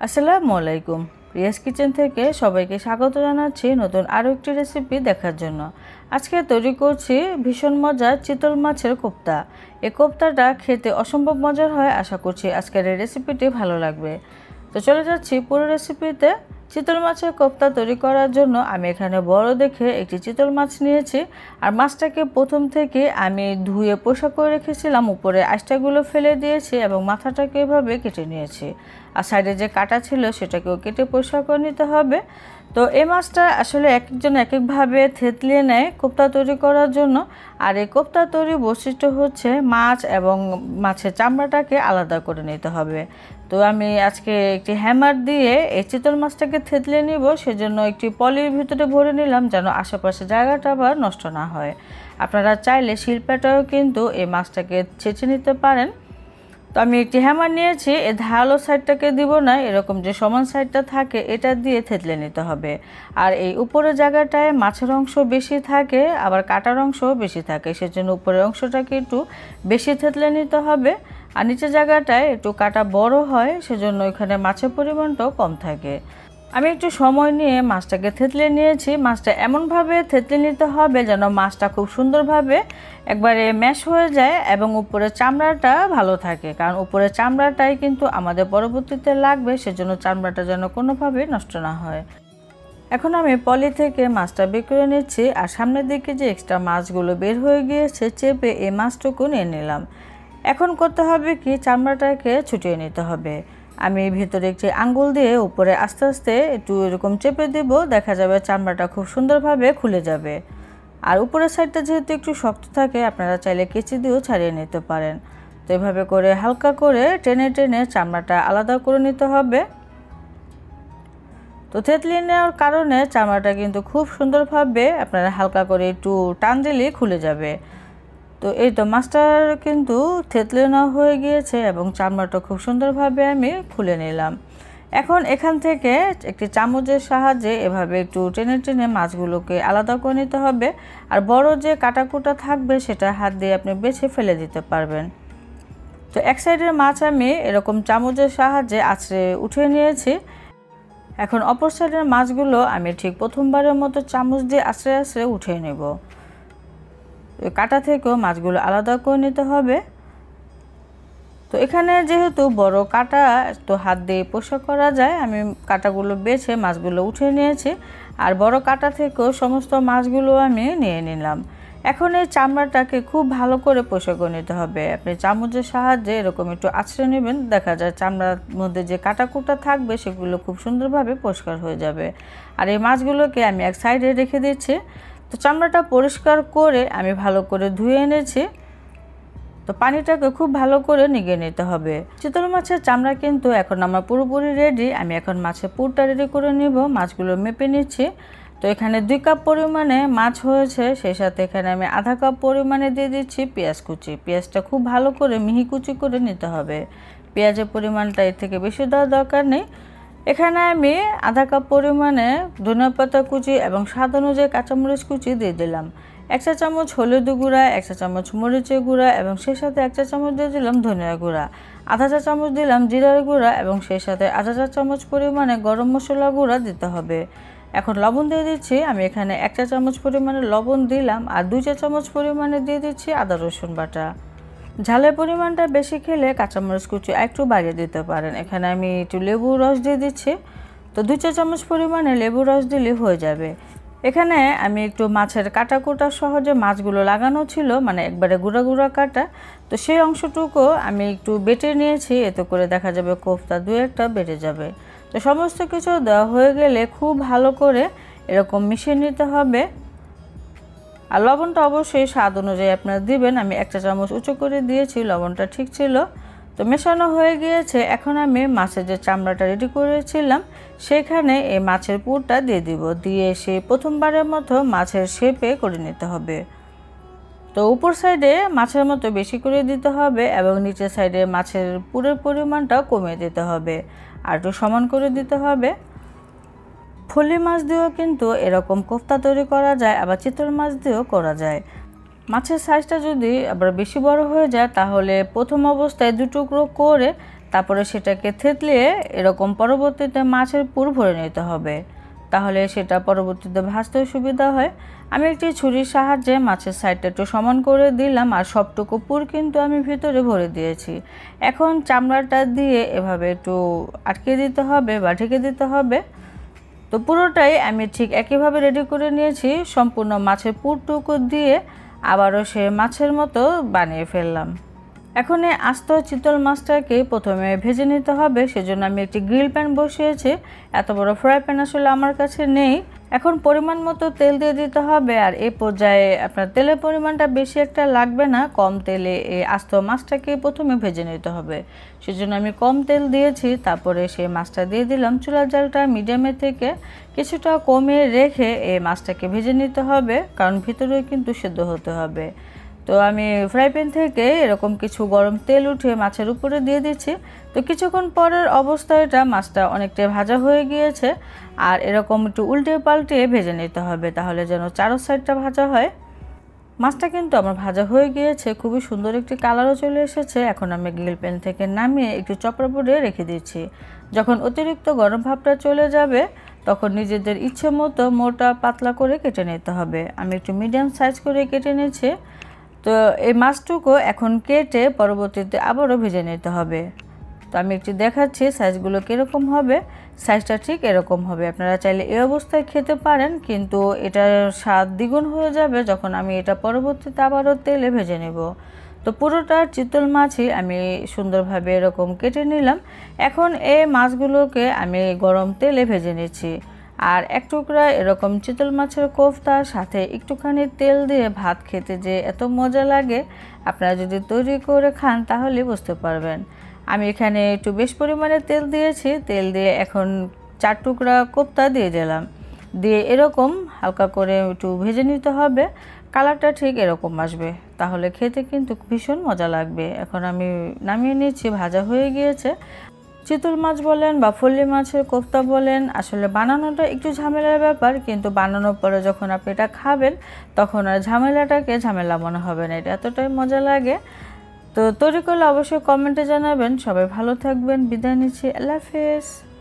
আসসালামু আলাইকুম। রিয়াজ কিচেন থেকে সবাইকে স্বাগত জানাচ্ছি নতুন আরও একটি রেসিপি দেখার জন্য। আজকে তৈরি করছি ভীষণ মজার চিতল মাছের কোপ্তা। এই কোপ্তাটা খেতে অসম্ভব মজার হয়। আশা করছি আজকের এই রেসিপিটি ভালো লাগবে। তো চলে যাচ্ছি পুরো রেসিপিতে। চিতল মাছের কোপ্তা তৈরি করার জন্য আমি এখানে বড় দেখে একটি চিতল মাছ নিয়েছি। আর মাছটাকে প্রথম থেকে আমি ধুয়ে পরিষ্কার করে রেখেছিলাম, উপরে আঁশটাগুলো ফেলে দিয়েছি এবং মাথাটাকে এভাবে কেটে নিয়েছি। আর সাইডে যে কাটা ছিল সেটাকেও কেটে পরিষ্কার করে নিতে হবে। তো এই মাছটা আসলে এক একজন এক একভাবে থেতলিয়ে নেয় কোপ্তা তৈরি করার জন্য। আর এই কোপ্তা তৈরির বৈশিষ্ট্য হচ্ছে মাছ এবং মাছের চামড়াটাকে আলাদা করে নিতে হবে। তো আমি আজকে একটি হ্যামার দিয়ে এই চিতল মাছটাকে থেতলিয়ে নিব, সেজন্য একটি পলির ভিতরে ভরে নিলাম যেন আশেপাশে জায়গাটা আবার নষ্ট না হয়। আপনারা চাইলে শিলপাটাও কিন্তু এই মাছটাকে ছেঁচে নিতে পারেন। তো আমি একটি হ্যামার নিয়েছি, এই ধারালো সাইডটাকে দিব না, এরকম যে সমান সাইডটা থাকে এটা দিয়ে থেতলে নিতে হবে। আর এই উপরের জায়গাটায় মাছের অংশ বেশি থাকে, আবার কাটার অংশও বেশি থাকে, সেজন্য উপরের অংশটাকে একটু বেশি থেতলে নিতে হবে। আর নিচের জায়গাটায় একটু কাটা বড় হয়, সেজন্য এখানে মাছের পরিমাণটাও কম থাকে। আমি একটু সময় নিয়ে মাছটাকে থেতলে নিয়েছি। মাছটা এমনভাবে থেতলে নিতে হবে যেন মাছটা খুব সুন্দরভাবে একবারে ম্যাশ হয়ে যায় এবং উপরের চামড়াটা ভালো থাকে, কারণ উপরের চামড়াটাই কিন্তু আমাদের পরবর্তীতে লাগবে, সেজন্য চামড়াটা যেন কোনোভাবে নষ্ট না হয়। এখন আমি পলি থেকে মাছটা বের করে নিচ্ছি, আর সামনের দিকে যে এক্সট্রা মাছগুলো বের হয়ে গিয়েছে চেপে এই মাছটুকু নিয়ে নিলাম। এখন করতে হবে কি, চামড়াটাকে ছুটিয়ে নিতে হবে। আমি ভিতরে একটি আঙ্গুল দিয়ে উপরে আস্তে আস্তে একটু এরকম চেপে দেব, দেখা যাবে চামড়াটা খুব সুন্দরভাবে খুলে যাবে। আর উপরের সাইডটা যেহেতু একটু শক্ত থাকে, আপনারা চাইলে কেচি দিয়েও ছাড়িয়ে নিতে পারেন। তো এভাবে করে হালকা করে টেনে টেনে চামড়াটা আলাদা করে নিতে হবে। তো থেতলিয়ে নেওয়ার কারণে চামড়াটা কিন্তু খুব সুন্দরভাবে আপনারা হালকা করে একটু টান দিলেই খুলে যাবে। তো এই তো মাছটার কিন্তু থেতলে নেওয়া হয়ে গিয়েছে এবং চামড়াটা খুব সুন্দরভাবে আমি খুলে নিলাম। এখন এখান থেকে একটি চামচের সাহায্যে এভাবে একটু টেনে টেনে মাছগুলোকে আলাদা করে নিতে হবে। আর বড় যে কাটাকুটা থাকবে সেটা হাত দিয়ে আপনি বেছে ফেলে দিতে পারবেন। তো এক সাইডের মাছ আমি এরকম চামচের সাহায্যে আঁচড়ে উঠিয়ে নিয়েছি। এখন অপর সাইডের মাছগুলো আমি ঠিক প্রথমবারের মতো চামচ দিয়ে আঁচড়ে আঁচড়ে উঠিয়ে নেব। কাটা থেকেও মাছগুলো আলাদা করে নিতে হবে। তো এখানে যেহেতু বড় কাটা তো হাত দিয়ে পরিষ্কার করা যায়, আমি কাটাগুলো বেছে মাছগুলো উঠিয়ে নিয়েছি। আর বড় কাটা থেকেও সমস্ত মাছগুলো আমি নিয়ে নিলাম। এখন এই চামড়াটাকে খুব ভালো করে পরিষ্কার করে নিতে হবে। আপনি চামচের সাহায্যে এরকম একটু আঁচড়ে নেবেন, দেখা যায় চামড়ার মধ্যে যে কাটাকুটা থাকবে সেগুলো খুব সুন্দরভাবে পরিষ্কার হয়ে যাবে। আর এই মাছগুলোকে আমি এক সাইডে রেখে দিচ্ছি। তো চামড়াটা পরিষ্কার করে আমি ভালো করে ধুয়ে এনেছি। তো পানিটাকে খুব ভালো করে নিগিয়ে নিতে হবে। চিতল মাছের চামড়া কিন্তু এখন আমার পুরোপুরি রেডি। আমি এখন মাছের পুরটা রেডি করে নিব। মাছগুলো মেপে নিচ্ছি। তো এখানে 2 কাপ পরিমাণে মাছ হয়েছে, সেই সাথে এখানে আমি আধা কাপ পরিমাণে দিয়ে দিচ্ছি পেঁয়াজ কুচি। পেঁয়াজটা খুব ভালো করে মিহি কুচি করে নিতে হবে। পেঁয়াজের পরিমাণটা এর থেকে বেশি দেওয়ার দরকার নেই। এখানে আমি আধা কাপ পরিমাণে ধনেপাতা কুচি এবং স্বাদ অনুযায়ী কাঁচামরিচ কুচি দিয়ে দিলাম। 1 চা চামচ হলুদ গুঁড়া, 1 চা চামচ মরিচের গুঁড়া এবং সেই সাথে 1 চা চামচ দিয়ে দিলাম ধনিয়া গুঁড়া, আধা চা চামচ দিলাম জিরার গুঁড়া এবং সেই সাথে আধা চা চামচ পরিমাণে গরম মশলা গুঁড়া দিতে হবে। এখন লবণ দিয়ে দিচ্ছি। আমি এখানে 1 চা চামচ পরিমাণে লবণ দিলাম, আর 2 চা চামচ পরিমাণে দিয়ে দিচ্ছি আদা রসুন বাটা। ঝালের পরিমাণটা বেশি খেলে কাঁচামরিচ কুচি একটু বাড়িয়ে দিতে পারেন। এখানে আমি একটু লেবুর রস দিয়ে দিচ্ছি। তো 2 চা চামচ পরিমাণে লেবুর রস দিলে হয়ে যাবে। এখানে আমি একটু মাছের কাটাকুটা সহজে মাছগুলো লাগানো ছিল, মানে একবারে গুঁড়া গুঁড়া কাটা, তো সেই অংশটুকু আমি একটু বেটে নিয়েছি। এতে করে দেখা যাবে কোফতা 2-1টা বেটে যাবে। তো সমস্ত কিছু দেওয়া হয়ে গেলে খুব ভালো করে এরকম মিশিয়ে নিতে হবে। আর লবণটা অবশ্যই স্বাদ অনুযায়ী আপনারা দিবেন। আমি 1 চা চামচ উঁচু করে দিয়েছি, লবণটা ঠিক ছিল। তো মেশানো হয়ে গিয়েছে। এখন আমি মাছের যে চামড়াটা রেডি করেছিলাম সেখানে এই মাছের পুরটা দিয়ে দিব। দিয়ে সে প্রথমবারের মতো মাছের শেপে করে নিতে হবে। তো উপর সাইডে মাছের মতো বেশি করে দিতে হবে এবং নিচের সাইডে মাছের পুরের পরিমাণটা কমিয়ে দিতে হবে, আর একটু সমান করে দিতে হবে। ফলি মাছ দিয়েও কিন্তু এরকম কোফতা তৈরি করা যায়, আবার চিতল মাছ দিয়েও করা যায়। মাছের সাইজটা যদি আবার বেশি বড় হয়ে যায় তাহলে প্রথম অবস্থায় 2 টুকরো করে তারপরে সেটাকে থেতলিয়ে এরকম পরবর্তীতে মাছের পুর ভরে নিতে হবে, তাহলে সেটা পরবর্তীতে ভাজতেও সুবিধা হয়। আমি একটি ছুরির সাহায্যে মাছের সাইডটা একটু সমান করে দিলাম, আর সবটুকু পুর কিন্তু আমি ভিতরে ভরে দিয়েছি। এখন চামড়াটা দিয়ে এভাবে একটু আটকে দিতে হবে বা ঢেকে দিতে হবে। তো পুরোটাই আমি ঠিক একইভাবে রেডি করে নিয়েছি, সম্পূর্ণ মাছের পুরটুকু দিয়ে আবারও সে মাছের মতো বানিয়ে ফেললাম। এখন এই আস্ত চিতল মাছটাকে প্রথমে ভেজে নিতে হবে, সেজন্য আমি একটি গ্রিল প্যান বসিয়েছি। এত বড় ফ্রাই প্যান আসলে আমার কাছে নেই। এখন পরিমাণ মতো তেল দিয়ে দিতে হবে, আর এই পর্যায়ে আপনার তেলের পরিমাণটা বেশি একটা লাগবে না, কম তেলে এই আস্ত মাছটাকে প্রথমে ভেজে নিতে হবে। সেজন্য আমি কম তেল দিয়েছি। তারপরে সেই মাছটা দিয়ে দিলাম। চুলার জালটা মিডিয়ামে থেকে কিছুটা কমিয়ে রেখে এই মাছটাকে ভেজে নিতে হবে, কারণ ভিতরেও কিন্তু সেদ্ধ হতে হবে। তো আমি ফ্রাই প্যান থেকে এরকম কিছু গরম তেল উঠিয়ে মাছের উপরে দিয়ে দিচ্ছি। তো কিছুক্ষণ পরের অবস্থায় এটা মাছটা অনেকটাই ভাজা হয়ে গিয়েছে, আর এরকম একটু উল্টে পাল্টে ভেজে নিতে হবে, তাহলে যেন চারো সাইডটা ভাজা হয়। মাছটা কিন্তু আমার ভাজা হয়ে গিয়েছে, খুবই সুন্দর একটি কালারও চলে এসেছে। এখন আমি গ্রিল প্যান থেকে নামিয়ে একটু চপড়া বোর্ডে রেখে দিচ্ছি। যখন অতিরিক্ত গরম ভাবটা চলে যাবে তখন নিজেদের ইচ্ছে মতো মোটা পাতলা করে কেটে নিতে হবে। আমি একটু মিডিয়াম সাইজ করে কেটে নিয়েছি। তো এই মাছটুকু এখন কেটে পরবর্তীতে আবারও ভেজে নিতে হবে। তো আমি একটু দেখাচ্ছি সাইজগুলো কীরকম হবে। সাইজটা ঠিক এরকম হবে। আপনারা চাইলে এই অবস্থায় খেতে পারেন, কিন্তু এটার স্বাদ দ্বিগুণ হয়ে যাবে যখন আমি এটা পরবর্তীতে আবারও তেলে ভেজে নেব। তো পুরোটা চিতল মাছই আমি সুন্দরভাবে এরকম কেটে নিলাম। এখন এই মাছগুলোকে আমি গরম তেলে ভেজে নিচ্ছি। আর এক টুকরা এরকম চিতল মাছের কোফতার সাথে একটুখানি তেল দিয়ে ভাত খেতে যে এত মজা লাগে, আপনারা যদি তৈরি করে খান তাহলে বুঝতে পারবেন। আমি এখানে একটু বেশ পরিমাণে তেল দিয়েছি। তেল দিয়ে এখন 4 টুকরা কোফতা দিয়ে দিলাম। দিয়ে এরকম হালকা করে একটু ভেজে নিতে হবে। কালারটা ঠিক এরকম আসবে, তাহলে খেতে কিন্তু ভীষণ মজা লাগবে। এখন আমি নামিয়ে নিচ্ছি, ভাজা হয়ে গিয়েছে। চিতল মাছ বলেন বা ফল্লি মাছের কোফতা বলেন, আসলে বানানোটা একটু ঝামেলার ব্যাপার, কিন্তু বানানোর পরে যখন আপনি এটা খাবেন তখন আর ঝামেলাটাকে ঝামেলা মনে হবে না। এটা এতটাই মজা লাগে। তো তৈরি করলে অবশ্যই কমেন্টে জানাবেন। সবাই ভালো থাকবেন। বিদায় নিচ্ছি। আল্লাহ হাফেজ।